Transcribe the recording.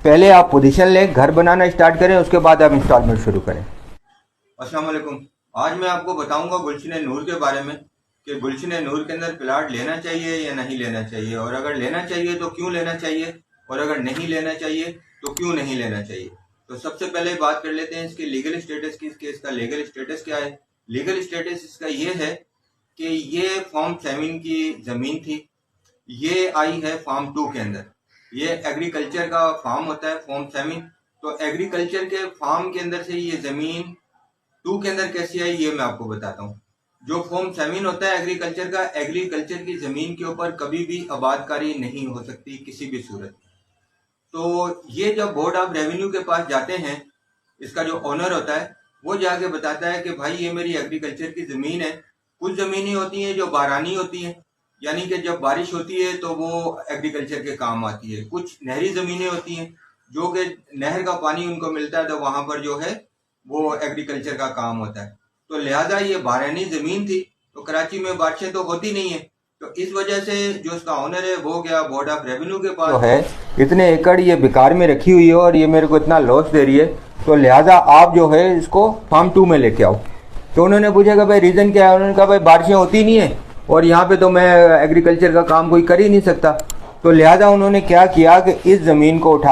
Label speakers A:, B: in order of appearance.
A: पहले आप पोजीशन लें, घर बनाना स्टार्ट करें, उसके बाद आप इंस्टॉलमेंट शुरू करें।
B: अस्सलाम वालेकुम। आज मैं आपको बताऊंगा गुलशन नूर के बारे में कि गुलशन नूर के अंदर प्लाट लेना चाहिए या नहीं लेना चाहिए, और अगर लेना चाहिए तो क्यों लेना चाहिए, और अगर नहीं लेना चाहिए तो क्यों नहीं लेना चाहिए। तो सबसे पहले बात कर लेते हैं इसके लीगल स्टेटस की। इसका लीगल स्टेटस क्या है? लीगल स्टेटस इसका ये है कि ये फॉर्म 7 की जमीन थी, ये आई है फॉर्म 2 के अंदर। ये एग्रीकल्चर का फार्म होता है फॉर्म 7। तो एग्रीकल्चर के फार्म के अंदर से ये जमीन 2 के अंदर कैसी आई ये मैं आपको बताता हूँ। जो फॉर्म 7 होता है एग्रीकल्चर का, एग्रीकल्चर की जमीन के ऊपर कभी भी आबादकारी नहीं हो सकती किसी भी सूरत। तो ये जब बोर्ड ऑफ रेवेन्यू के पास जाते हैं, इसका जो ओनर होता है वो जाके बताता है कि भाई ये मेरी एग्रीकल्चर की जमीन है। कुछ जमीनें होती हैं जो बारानी होती हैं, यानी कि जब बारिश होती है तो वो एग्रीकल्चर के काम आती है। कुछ नहरी जमीनें होती हैं जो कि नहर का पानी उनको मिलता है, तो वहां पर जो है वो एग्रीकल्चर का काम होता है। तो लिहाजा ये बारानी जमीन थी, तो कराची में बारिशें तो होती नहीं है, तो इस वजह से जो उसका ओनर है वो गया बोर्ड ऑफ रेवेन्यू के पास।
A: जो है इतने एकड़ ये बेकार में रखी हुई है और ये मेरे को इतना लॉस दे रही है, तो लिहाजा आप जो है इसको फार्म 2 में लेके आओ। तो उन्होंने पूछा कि भाई रीज़न क्या है? उन्होंने कहा भाई बारिशें होती नहीं है और यहाँ पे तो मैं एग्रीकल्चर का काम कोई कर ही नहीं सकता। तो लिहाजा उन्होंने क्या किया कि इस ज़मीन को उठा